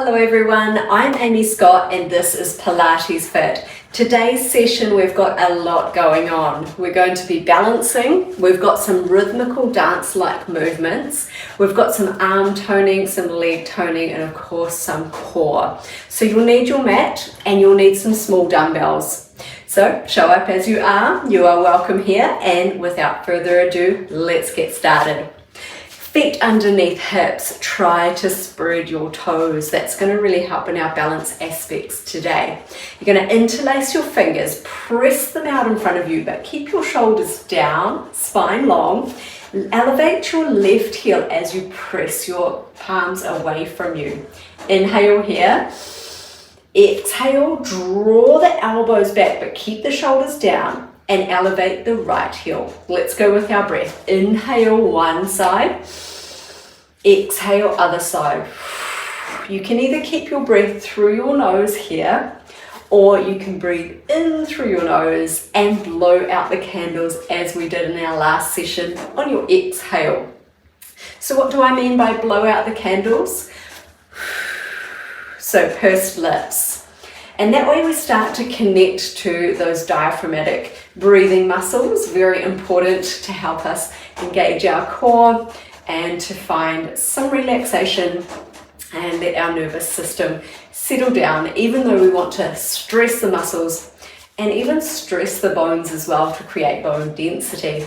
Hello everyone, I'm Amy Scott and this is PilatesFit. Today's session we've got a lot going on. We're going to be balancing, we've got some rhythmical dance-like movements, we've got some arm toning, some leg toning, and of course some core. So you'll need your mat and you'll need some small dumbbells. So show up as you are welcome here, and without further ado, let's get started. Feet underneath hips, try to spread your toes. That's going to really help in our balance aspects today. You're going to interlace your fingers, press them out in front of you, but keep your shoulders down, spine long. Elevate your left heel as you press your palms away from you. Inhale here. Exhale, draw the elbows back, but keep the shoulders down. And elevate the right heel. Let's go with our breath. Inhale one side, exhale other side. You can either keep your breath through your nose here, or you can breathe in through your nose and blow out the candles as we did in our last session on your exhale. So what do I mean by blow out the candles? So pursed lips. And that way we start to connect to those diaphragmatic breathing muscles, very important to help us engage our core and to find some relaxation and let our nervous system settle down, even though we want to stress the muscles and even stress the bones as well to create bone density.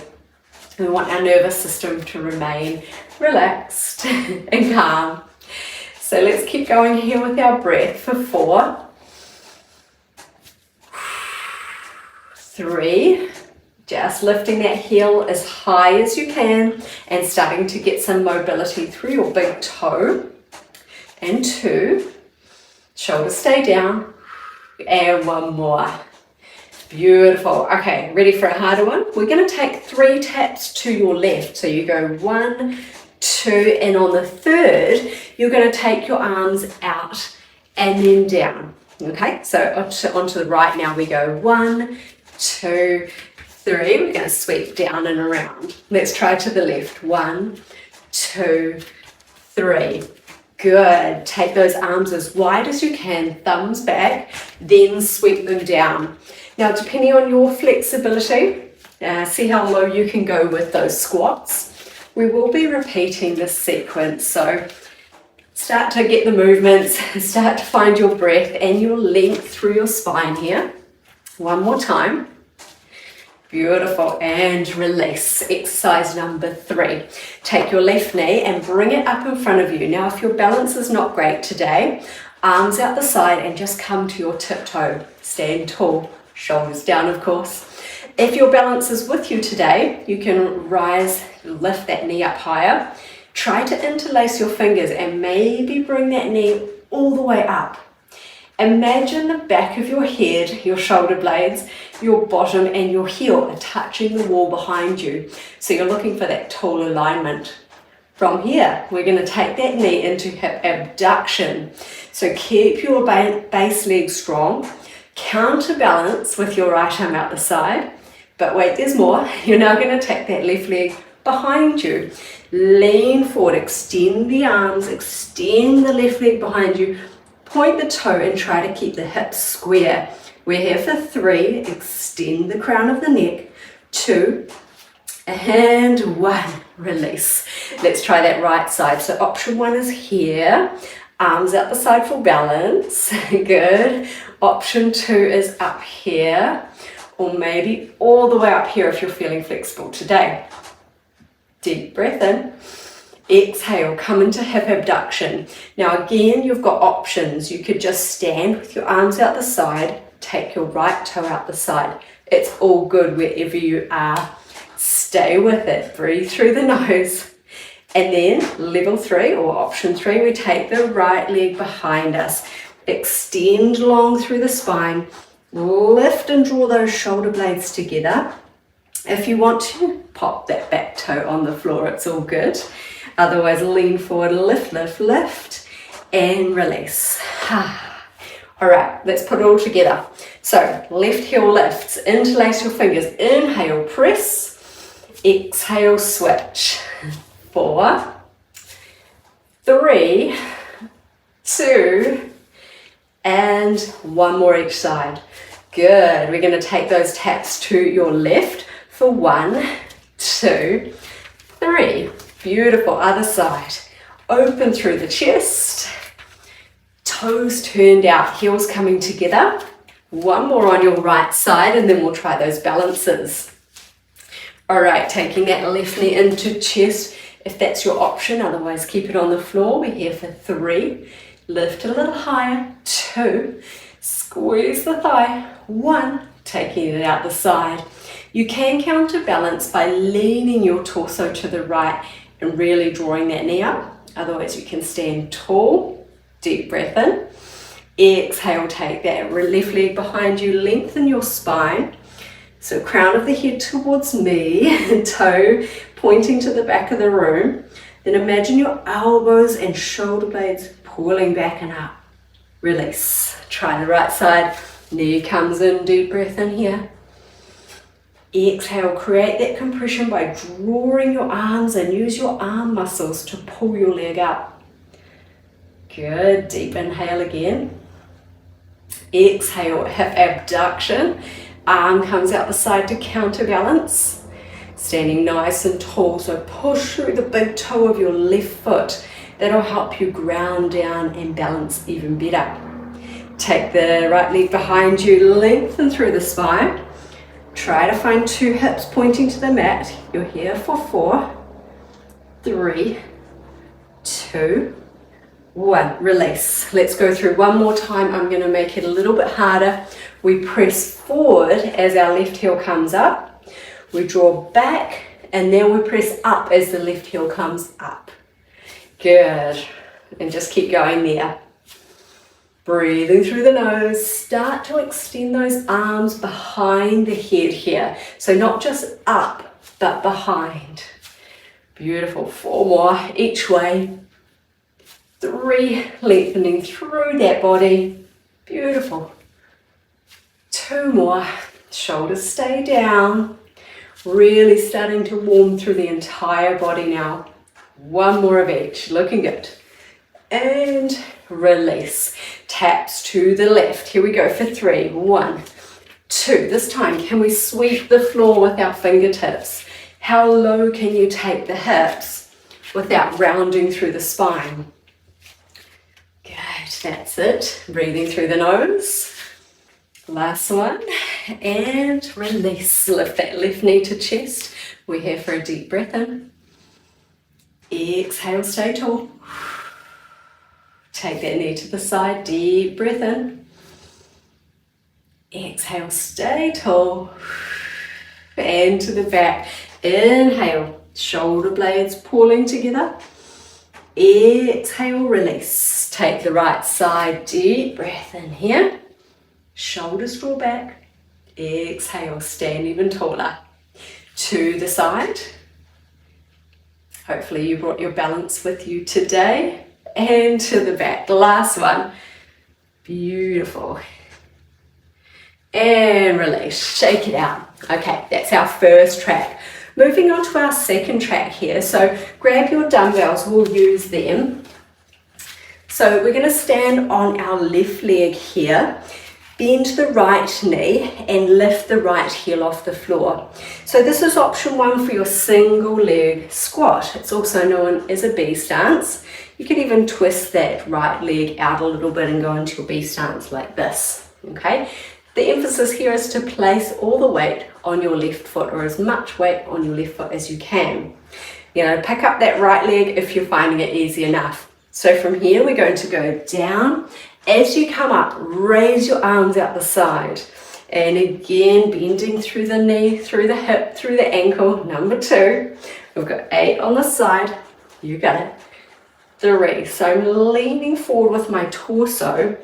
We want our nervous system to remain relaxed and calm. So let's keep going here with our breath for 4, 3, just lifting that heel as high as you can and starting to get some mobility through your big toe. And 2, shoulders stay down. And 1 more. Beautiful. Okay, ready for a harder one? We're going to take 3 taps to your left. So you go 1, 2, and on the 3rd, you're going to take your arms out and then down. Okay, so onto the right now we go 1, 2, 3. We're going to sweep down and around. Let's try to the left. 1, 2, 3. Good. Take those arms as wide as you can, thumbs back, then sweep them down. Now, depending on your flexibility, see how low you can go with those squats. We will be repeating this sequence, so start to get the movements, start to find your breath and your length through your spine here. 1 more time. Beautiful, and release. Exercise number 3. Take your left knee and bring it up in front of you. Now, if your balance is not great today, arms out the side and just come to your tiptoe. Stand tall, shoulders down, of course. If your balance is with you today, you can rise, lift that knee up higher. Try to interlace your fingers and maybe bring that knee all the way up. Imagine the back of your head, your shoulder blades, your bottom and your heel are touching the wall behind you. So you're looking for that tall alignment. From here, we're going to take that knee into hip abduction. So keep your base leg strong. Counterbalance with your right arm out the side. But wait, there's more. You're now going to take that left leg behind you. Lean forward, extend the arms, extend the left leg behind you. Point the toe and try to keep the hips square. We're here for 3. Extend the crown of the neck. 2 and 1. Release. Let's try that right side. So option 1 is here. Arms out the side for balance. Good. Option 2 is up here, or maybe all the way up here if you're feeling flexible today. Deep breath in. Exhale, come into hip abduction. Now again, you've got options. You could just stand with your arms out the side, take your right toe out the side. It's all good wherever you are. Stay with it. Breathe through the nose. And then level 3 or option 3, we take the right leg behind us. Extend long through the spine. Lift and draw those shoulder blades together. If you want to, pop that back toe on the floor. It's all good. Otherwise, lean forward, lift, lift, lift, and release. All right, let's put it all together. So, left heel lifts, interlace your fingers. Inhale, press. Exhale, switch. 4, 3, 2, and 1 more each side. Good. We're going to take those taps to your left for 1, 2, 3. Beautiful. Other side. Open through the chest. Toes turned out, heels coming together. 1 more on your right side, and then we'll try those balances. All right, taking that left knee into chest if that's your option. Otherwise, keep it on the floor. We're here for 3. Lift a little higher. 2. Squeeze the thigh. 1. Taking it out the side. You can counterbalance by leaning your torso to the right and really drawing that knee up. Otherwise, you can stand tall. Deep breath in. Exhale, take that left leg behind you. Lengthen your spine. So crown of the head towards me, toe pointing to the back of the room. Then imagine your elbows and shoulder blades pulling back and up. Release. Try the right side. Knee comes in, deep breath in here. Exhale, create that compression by drawing your arms in. Use your arm muscles to pull your leg up. Good. Deep inhale again. Exhale, hip abduction. Arm comes out the side to counterbalance. Standing nice and tall, so push through the big toe of your left foot. That'll help you ground down and balance even better. Take the right leg behind you, lengthen through the spine. Try to find 2 hips pointing to the mat. You're here for 4, 3, 2, 1. Release. Let's go through 1 more time. I'm going to make it a little bit harder. We press forward as our left heel comes up. We draw back and then we press up as the left heel comes up. Good. And just keep going there. Breathing through the nose. Start to extend those arms behind the head here. So not just up, but behind. Beautiful. 4 more each way. 3, lengthening through that body. Beautiful. 2 more. Shoulders stay down. Really starting to warm through the entire body now. 1 more of each. Looking good. And release. Taps to the left. Here we go for 3. 1, 2. This time, can we sweep the floor with our fingertips? How low can you take the hips without rounding through the spine? Good. That's it. Breathing through the nose. Last one. And release. Lift that left knee to chest. We're here for a deep breath in. Exhale, stay tall. Take that knee to the side. Deep breath in. Exhale, stay tall. And to the back. Inhale. Shoulder blades pulling together. Exhale, release. Take the right side. Deep breath in here. Shoulders draw back. Exhale, stand even taller. To the side. Hopefully you brought your balance with you today. And to the back. Last one. Beautiful. And release. Shake it out. Okay, that's our first track. Moving on to our second track here. So grab your dumbbells. We'll use them. So we're going to stand on our left leg here. Bend the right knee and lift the right heel off the floor. So this is option 1 for your single leg squat. It's also known as a B stance. You can even twist that right leg out a little bit and go into your B stance like this. Okay. The emphasis here is to place all the weight on your left foot, or as much weight on your left foot as you can. You know, pick up that right leg if you're finding it easy enough. So from here, we're going to go down. As you come up, raise your arms out the side. And again, bending through the knee, through the hip, through the ankle. Number 2. We've got 8 on the side. You got it. 3. So I'm leaning forward with my torso,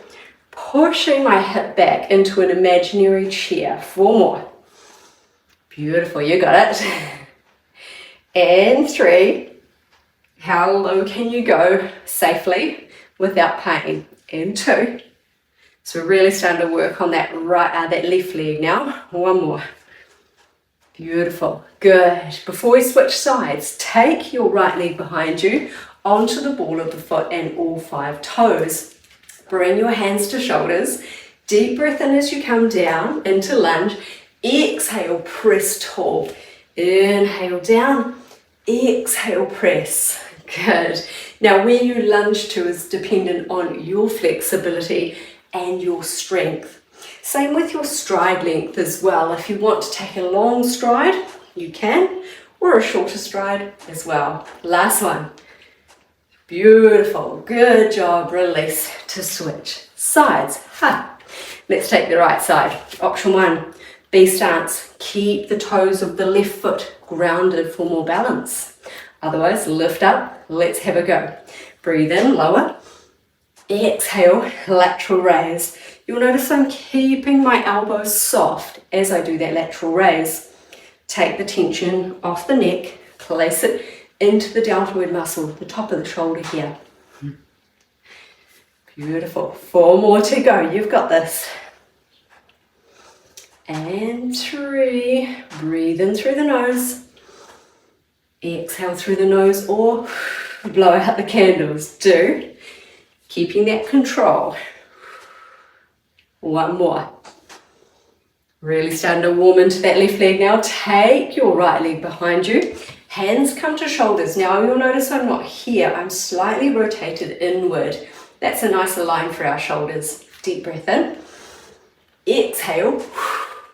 pushing my hip back into an imaginary chair. 4 more. Beautiful, you got it. And 3. How low can you go safely without pain? And 2. So we're really starting to work on that that left leg now. 1 more. Beautiful. Good. Before we switch sides, take your right leg behind you onto the ball of the foot and all 5 toes. Bring your hands to shoulders. Deep breath in as you come down into lunge. Exhale, press tall. Inhale down. Exhale, press. Good. Now where you lunge to is dependent on your flexibility and your strength. Same with your stride length as well. If you want to take a long stride, you can, or a shorter stride as well. Last one. Beautiful. Good job. Release to switch sides. Let's take the right side. Option 1, B stance. Keep the toes of the left foot grounded for more balance. Otherwise, lift up. Let's have a go. Breathe in, lower. Exhale, lateral raise. You'll notice I'm keeping my elbows soft as I do that lateral raise. Take the tension off the neck, place it into the deltoid muscle, the top of the shoulder here. Beautiful. 4 more to go. You've got this. And 3. Breathe in through the nose. Exhale through the nose or blow out the candles. 2. Keeping that control. 1 more. Really starting to warm into that left leg now. Take your right leg behind you. Hands come to shoulders. Now you'll notice I'm not here. I'm slightly rotated inward. That's a nicer line for our shoulders. Deep breath in. Exhale.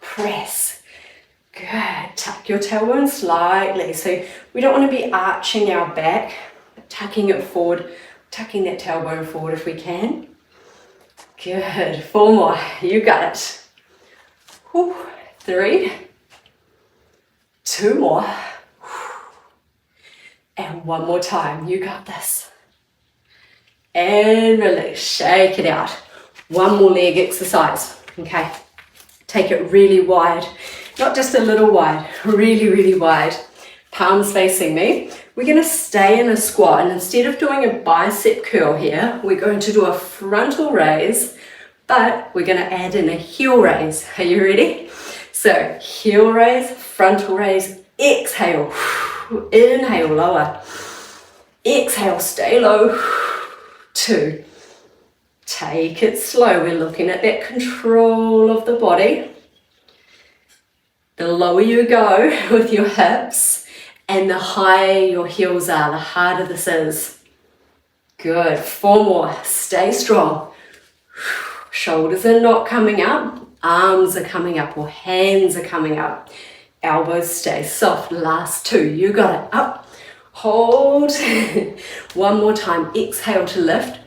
Press. Good. Tuck your tailbone slightly. So we don't want to be arching our back, but tucking it forward, tucking that tailbone forward if we can. Good. 4 more. You got it. 3. 2 more. And 1 more time. You got this. And release. Shake it out. 1 more leg exercise. Okay. Take it really wide. Not just a little wide. Really, really wide. Palms facing me. We're going to stay in a squat. And instead of doing a bicep curl here, we're going to do a frontal raise. But we're going to add in a heel raise. Are you ready? So heel raise, frontal raise, exhale. Inhale, lower. Exhale, stay low. 2. Take it slow. We're looking at that control of the body. The lower you go with your hips and the higher your heels are, the harder this is. Good. 4 more. Stay strong. Shoulders are not coming up. Arms are coming up or hands are coming up. Elbows stay soft. Last 2. You got it. Up. Hold. 1 more time. Exhale to lift.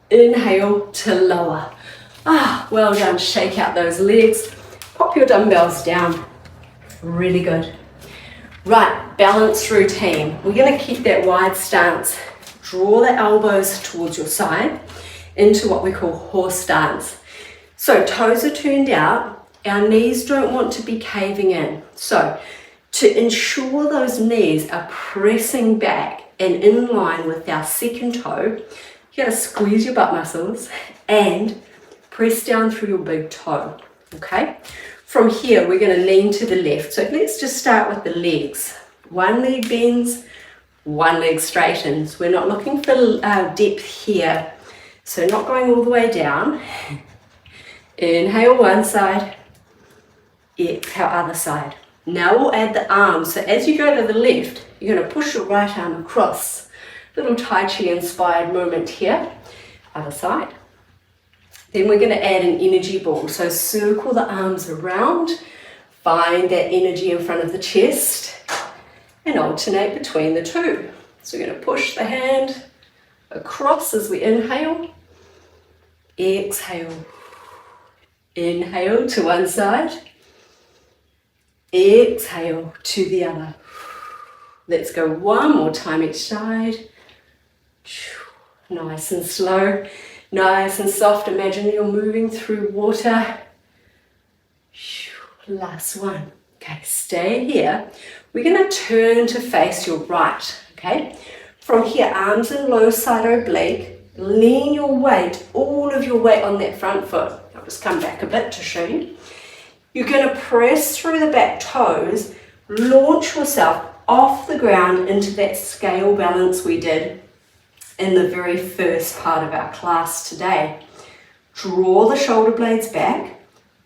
Inhale to lower. Well done. Shake out those legs. Pop your dumbbells down. Really good. Right, balance routine. We're going to keep that wide stance. Draw the elbows towards your side into what we call horse stance. So toes are turned out. Our knees don't want to be caving in. So to ensure those knees are pressing back and in line with our second toe, you got to squeeze your butt muscles and press down through your big toe. Okay, from here we're going to lean to the left. So let's just start with the legs. 1 leg bends, 1 leg straightens. We're not looking for depth here, so not going all the way down. Inhale one side, exhale other side. Now we'll add the arms. So as you go to the left, you're going to push your right arm across. Little Tai Chi inspired movement here. Other side. Then we're going to add an energy ball. So circle the arms around, find that energy in front of the chest, and alternate between the 2. So we're going to push the hand across as we inhale, exhale, inhale to one side, exhale to the other. Let's go 1 more time each side. Nice and slow. Nice and soft. Imagine you're moving through water. Last one. Okay, stay here. We're going to turn to face your right. Okay, from here, arms in low side oblique. Lean your weight, all of your weight on that front foot. I'll just come back a bit to show you. You're going to press through the back toes. Launch yourself off the ground into that scale balance we did in the very first part of our class today. Draw the shoulder blades back,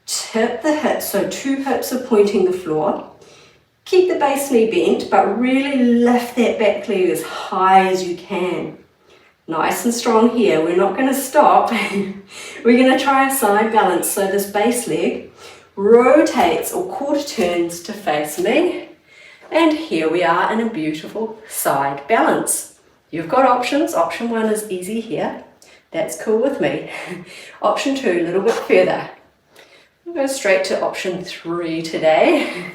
tip the hips, so 2 hips are pointing the floor. Keep the base knee bent, but really lift that back leg as high as you can. Nice and strong here. We're not going to stop. We're going to try a side balance. So this base leg rotates or quarter turns to face me. And here we are in a beautiful side balance. You've got options. Option 1 is easy here. That's cool with me. Option 2, a little bit further. We'll go straight to option 3 today.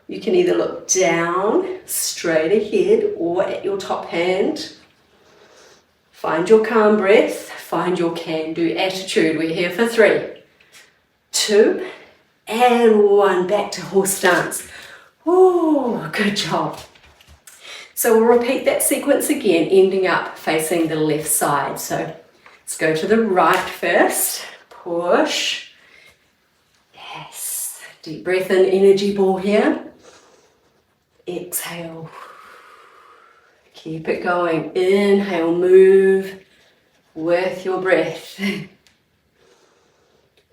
You can either look down, straight ahead, or at your top hand. Find your calm breath, find your can-do attitude. We're here for 3, 2, and 1. Back to horse stance. Oh, good job. So we'll repeat that sequence again, ending up facing the left side. So let's go to the right first. Push. Yes. Deep breath in, energy ball here. Exhale. Keep it going. Inhale, move with your breath. And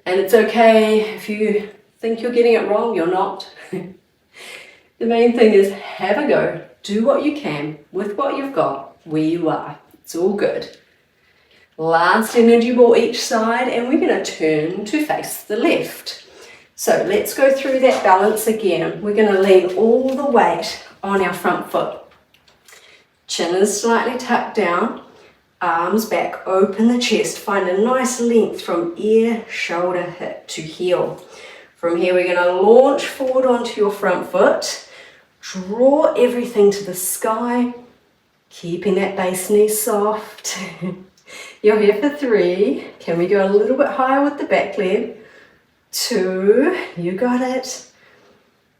it's okay if you think you're getting it wrong, you're not. The main thing is have a go. Do what you can with what you've got, where you are. It's all good. Last energy ball each side, and we're going to turn to face the left. So let's go through that balance again. We're going to lean all the weight on our front foot. Chin is slightly tucked down, arms back, open the chest, find a nice length from ear, shoulder, hip to heel. From here we're going to launch forward onto your front foot, draw everything to the sky, keeping that base knee soft. You're here for 3, can we go a little bit higher with the back leg? 2, you got it.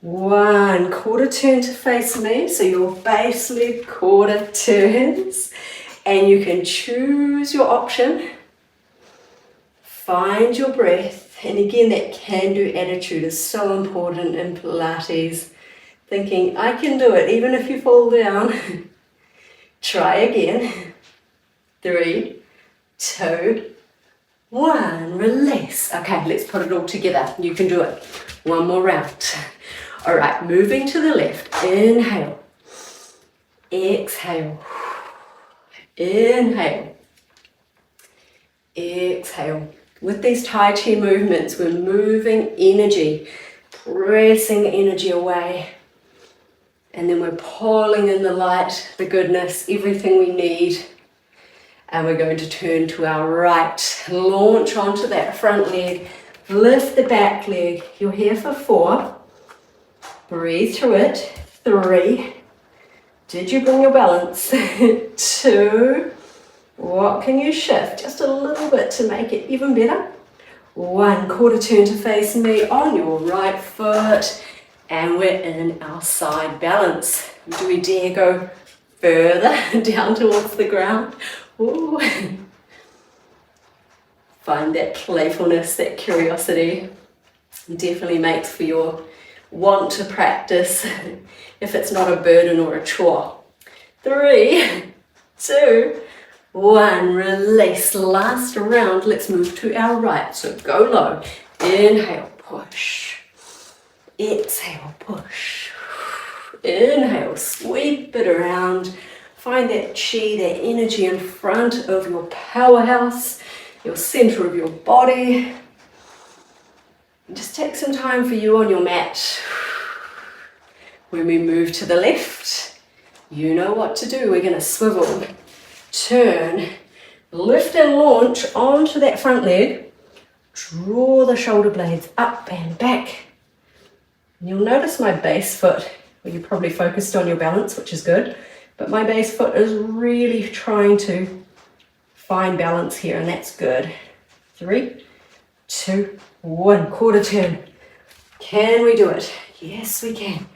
1, quarter turn to face me, so your base leg quarter turns, and you can choose your option. Find your breath, and again that can-do attitude is so important in Pilates. Thinking, I can do it, even if you fall down. Try again. 3, 2, 1, release. Okay, let's put it all together. You can do it. One more round. All right, moving to the left. Inhale. Exhale. Inhale. Exhale. With these Tai Chi movements, we're moving energy, pressing energy away. And then we're pulling in the light, the goodness, everything we need. And we're going to turn to our right. Launch onto that front leg. Lift the back leg. You're here for 4. Breathe through it. 3. Did you bring your balance? 2. What can you shift? Just a little bit to make it even better. 1, quarter turn to face me on your right foot. And we're in our side balance. Do we dare go further down towards the ground? Ooh. Find that playfulness, that curiosity. It definitely makes for your want to practice if it's not a burden or a chore. 3, 2, 1, release. Last round, let's move to our right. So go low. Inhale, push. Exhale, push. Inhale, sweep it around. Find that chi, that energy in front of your powerhouse, your center of your body. And just take some time for you on your mat. When we move to the left, you know what to do. We're going to swivel, turn, lift and launch onto that front leg. Draw the shoulder blades up and back. And you'll notice my base foot, well, you're probably focused on your balance, which is good, but my base foot is really trying to find balance here, and that's good. 3, 2, 1, quarter turn. Can we do it? Yes, we can.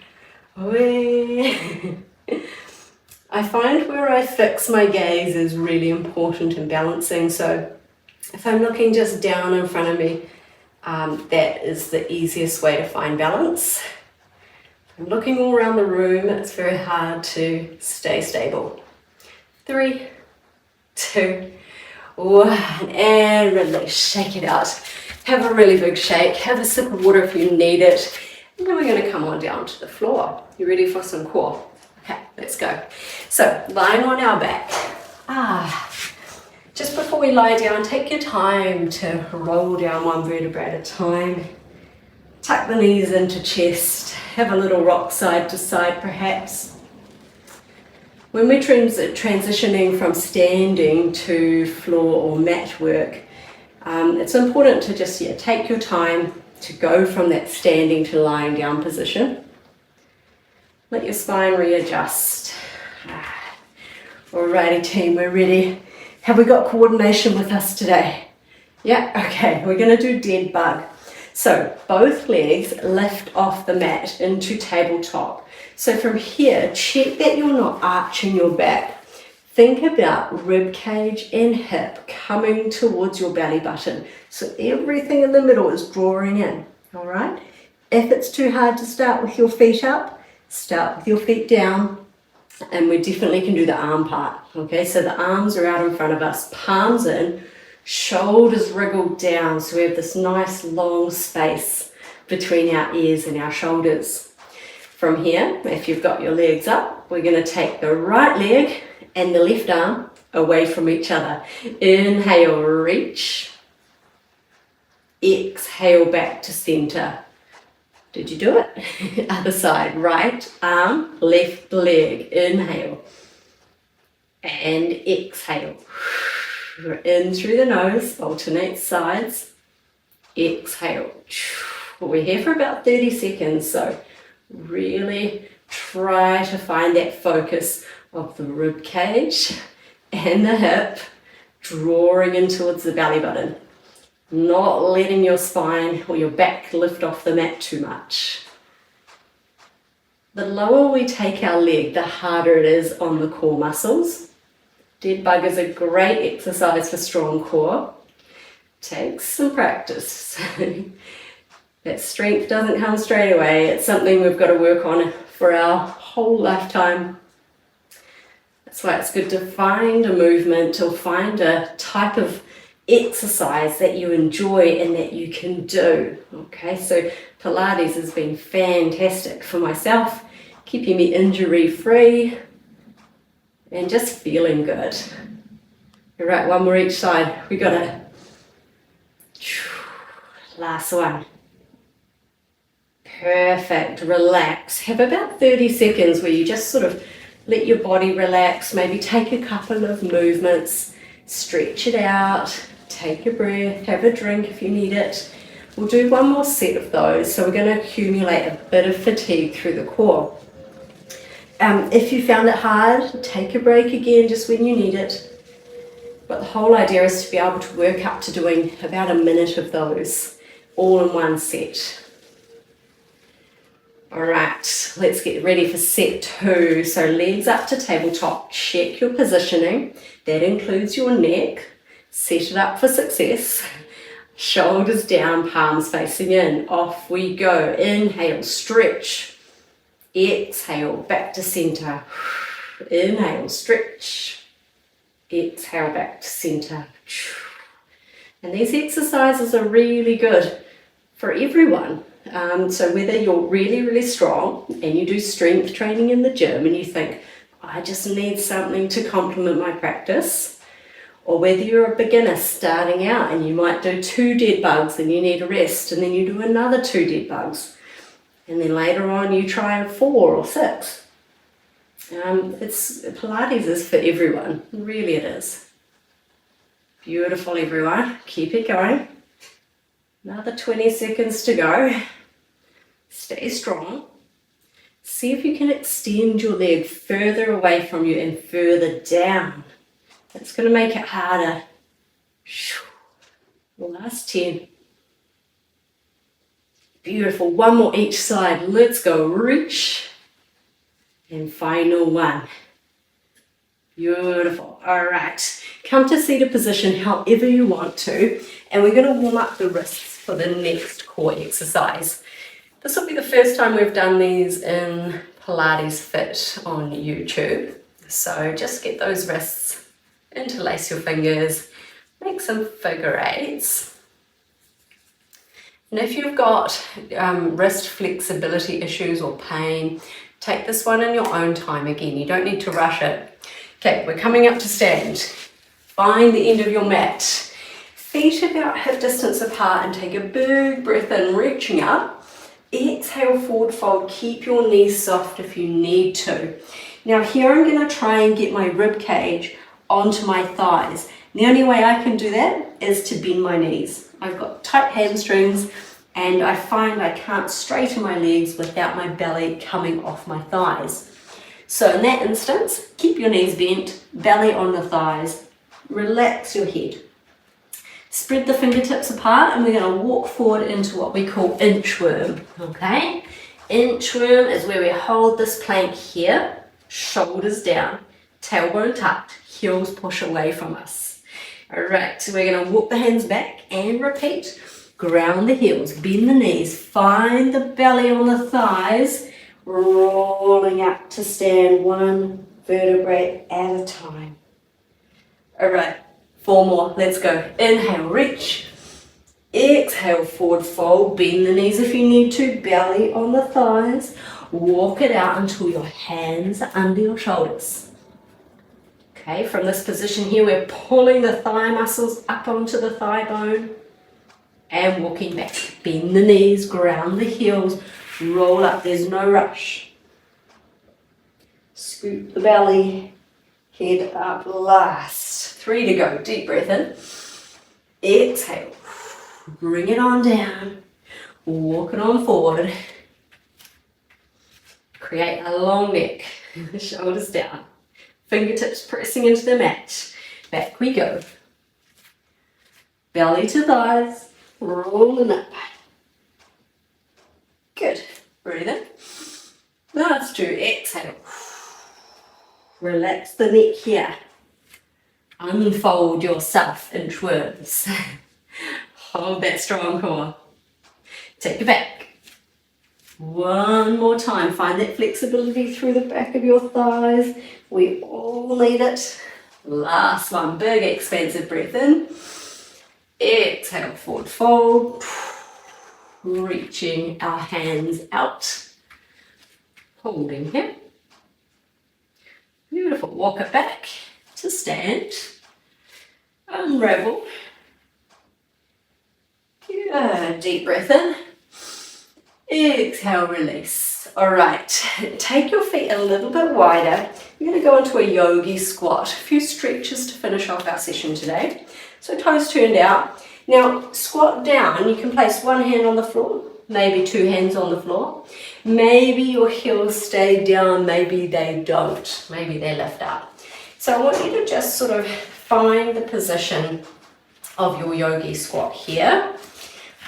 I find where I fix my gaze is really important in balancing. So if I'm looking just down in front of me, that is the easiest way to find balance. If I'm looking all around the room, it's very hard to stay stable. 3, 2, 1, and release. Shake it out. Have a really big shake. Have a sip of water if you need it. And then we're going to come on down to the floor. You ready for some core? Okay, let's go. So, lying on our back. Just before we lie down, take your time to roll down one vertebra at a time. Tuck the knees into chest. Have a little rock side to side perhaps. When we're transitioning from standing to floor or mat work, it's important to just take your time to go from that standing to lying down position. Let your spine readjust. Alrighty team, we're ready. Have we got coordination with us today? Yeah, okay, we're going to do dead bug. So both legs lift off the mat into tabletop. So from here, check that you're not arching your back. Think about rib cage and hip coming towards your belly button. So everything in the middle is drawing in, all right? If it's too hard to start with your feet up, start with your feet down. And we definitely can do the arm part, okay? So the arms are out in front of us, palms in, shoulders wriggled down, so we have this nice long space between our ears and our shoulders. From here, if you've got your legs up, we're going to take the right leg and the left arm away from each other. Inhale, reach. Exhale, back to center. Did you do it? Other side, right arm, left leg. Inhale and exhale. In through the nose, alternate sides. Exhale. We're here for about 30 seconds, so really try to find that focus of the rib cage and the hip drawing in towards the belly button. Not letting your spine or your back lift off the mat too much. The lower we take our leg, the harder it is on the core muscles. Dead bug is a great exercise for strong core. Takes some practice. That strength doesn't come straight away. It's something we've got to work on for our whole lifetime. That's why it's good to find a movement or find a type of exercise that you enjoy and that you can do. Okay, so Pilates has been fantastic for myself, keeping me injury free and just feeling good. All right, one more each side. We got it. Last one. Perfect. Relax. Have about 30 seconds where you just sort of let your body relax, maybe take a couple of movements, stretch it out. Take a breath, have a drink if you need it. We'll do one more set of those, so we're going to accumulate a bit of fatigue through the core. If you found it hard, take a break again just when you need it. But the whole idea is to be able to work up to doing about a minute of those, all in one set. All right, let's get ready for set 2. So legs up to tabletop, check your positioning. That includes your neck. Set it up for success. Shoulders down, palms facing in. Off we go. Inhale, stretch. Exhale, back to center. Inhale, stretch. Exhale, back to center. And these exercises are really good for everyone. So whether you're really, really strong and you do strength training in the gym and you think, I just need something to complement my practice, or whether you're a beginner starting out and you might do 2 dead bugs and you need a rest, and then you do another 2 dead bugs, and then later on you try 4 or 6. Pilates is for everyone, really it is. Beautiful everyone, keep it going. Another 20 seconds to go. Stay strong. See if you can extend your leg further away from you and further down. It's going to make it harder. Last 10. Beautiful. One more each side. Let's go. Reach. And final one. Beautiful. All right. Come to seated position however you want to. And we're going to warm up the wrists for the next core exercise. This will be the first time we've done these in PilatesFit on YouTube. So just get those wrists Interlace your fingers, make some figure eights. And if you've got wrist flexibility issues or pain, take this one in your own time again. You don't need to rush it. Okay, we're coming up to stand. Find the end of your mat. Feet about hip distance apart and take a big breath in, reaching up. Exhale, forward fold. Keep your knees soft if you need to. Now here I'm going to try and get my rib cage onto my thighs. The only way I can do that is to bend my knees. I've got tight hamstrings and I find I can't straighten my legs without my belly coming off my thighs. So in that instance, keep your knees bent, belly on the thighs, relax your head. Spread the fingertips apart and we're going to walk forward into what we call inchworm, okay? Inchworm is where we hold this plank here, shoulders down, tailbone tucked, heels push away from us. All right, so we're going to walk the hands back and repeat. Ground the heels, bend the knees, find the belly on the thighs, rolling up to stand one vertebrae at a time. All right, 4 more, let's go. Inhale, reach. Exhale, forward fold, bend the knees if you need to, belly on the thighs. Walk it out until your hands are under your shoulders. Okay, from this position here, we're pulling the thigh muscles up onto the thigh bone and walking back. Bend the knees, ground the heels, roll up, there's no rush. Scoop the belly, head up last. 3 to go, deep breath in. Exhale, bring it on down, walk it on forward. Create a long neck, shoulders down, fingertips pressing into the mat. Back we go. Belly to thighs, rolling up. Good, breathe in. Last 2, exhale. Relax the neck here. Unfold yourself inchworms. Hold that strong core. Take it back. 1 more time, find that flexibility through the back of your thighs. We all need it. Last one, big expansive breath in. Exhale, forward fold. Reaching our hands out. Holding here. Beautiful, walk it back to stand. Unravel. Good, deep breath in. Exhale, release. All right, take your feet a little bit wider. We're going to go into a yogi squat. A few stretches to finish off our session today. So toes turned out. Now squat down, you can place 1 hand on the floor, maybe 2 hands on the floor. Maybe your heels stay down, maybe they don't. Maybe they lift up. So I want you to just sort of find the position of your yogi squat here.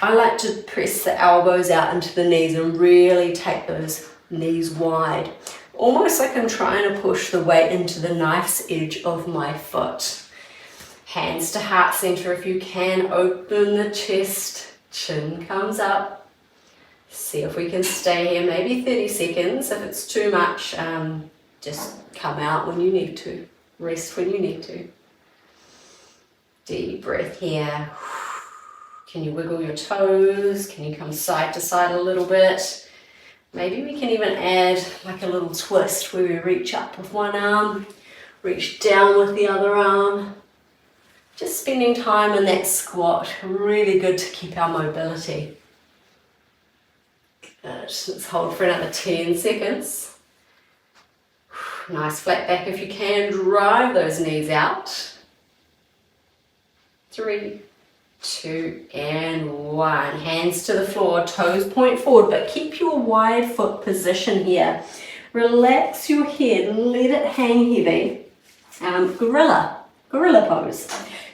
I like to press the elbows out into the knees and really take those knees wide. Almost like I'm trying to push the weight into the knife's edge of my foot. Hands to heart center if you can. Open the chest, chin comes up. See if we can stay here, maybe 30 seconds. If it's too much, just come out when you need to. Rest when you need to. Deep breath here. Can you wiggle your toes? Can you come side to side a little bit? Maybe we can even add like a little twist where we reach up with one arm, reach down with the other arm. Just spending time in that squat, really good to keep our mobility. Good, let's hold for another 10 seconds. Nice flat back if you can, drive those knees out. 3, 2, and 1. Hands to the floor, toes point forward, but keep your wide foot position here. Relax your head, let it hang heavy. Gorilla pose.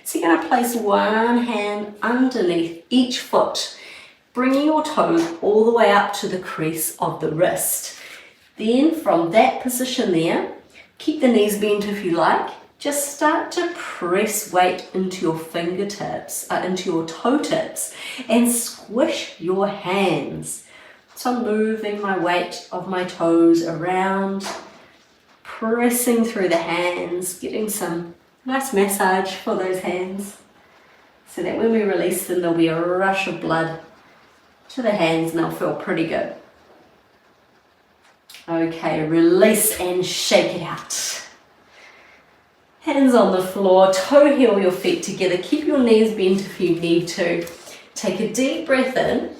So you're going to place 1 hand underneath each foot, bringing your toes all the way up to the crease of the wrist. Then from that position there, keep the knees bent if you like. Just start to press weight into your fingertips, into your toe tips, and squish your hands. So I'm moving my weight of my toes around, pressing through the hands, getting some Nice massage for those hands, so that when we release them, there'll be a rush of blood to the hands and they'll feel pretty good. Okay, release and shake it out. Hands on the floor, toe heel your feet together. Keep your knees bent if you need to. Take a deep breath in.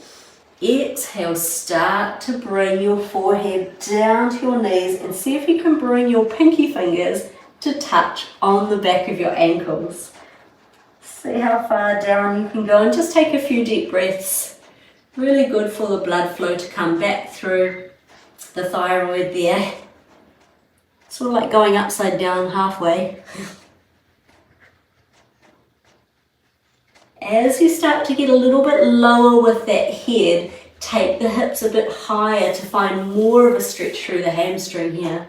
Exhale, start to bring your forehead down to your knees and see if you can bring your pinky fingers to touch on the back of your ankles. See how far down you can go and just take a few deep breaths. Really good for the blood flow to come back through the thyroid there. Sort of like going upside down halfway. As you start to get a little bit lower with that head, take the hips a bit higher to find more of a stretch through the hamstring here.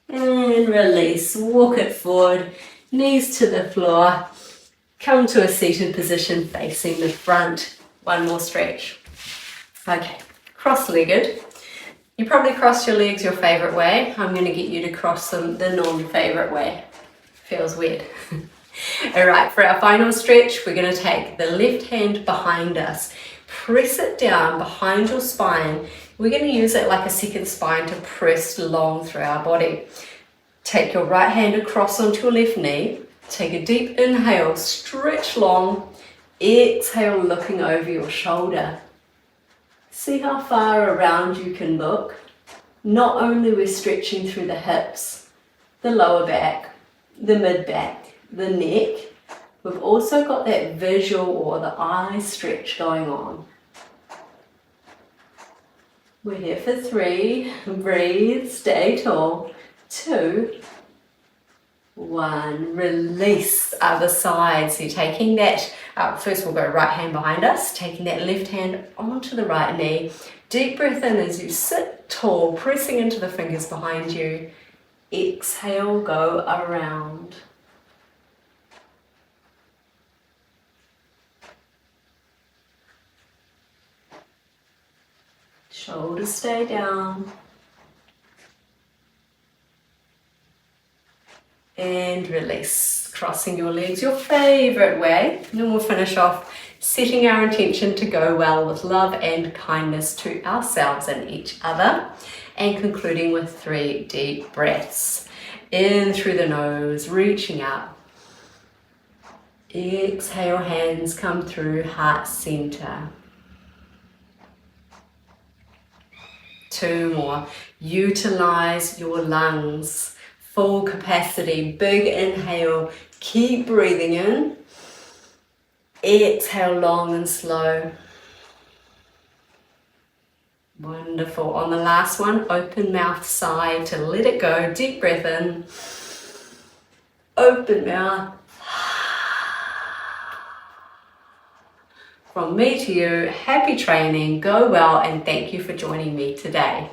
And release, walk it forward, knees to the floor. Come to a seated position facing the front. One more stretch. Okay, cross-legged. You probably cross your legs your favourite way. I'm going to get you to cross them the non-favourite way. Feels weird. Alright, for our final stretch, we're going to take the left hand behind us. Press it down behind your spine. We're going to use it like a second spine to press long through our body. Take your right hand across onto your left knee. Take a deep inhale, stretch long. Exhale, looking over your shoulder. See how far around you can look. Not only we're stretching through the hips, the lower back, the mid back, the neck, we've also got that visual or the eye stretch going on. We're here for 3, breathe, stay tall, 2, 1, release, other side. So you're taking that, first we'll go right hand behind us, taking that left hand onto the right knee. Deep breath in as you sit tall, pressing into the fingers behind you. Exhale, go around. Shoulders stay down. And release, crossing your legs your favourite way. And then we'll finish off setting our intention to go well with love and kindness to ourselves and each other, and concluding with 3 deep breaths. In through the nose, reaching up. Exhale, hands come through heart center. 2 more. Utilize your lungs. Full capacity, big inhale, keep breathing in. Exhale long and slow. Wonderful. On the last one, open mouth sigh to let it go. Deep breath in. Open mouth. From me to you, happy training, go well, and thank you for joining me today.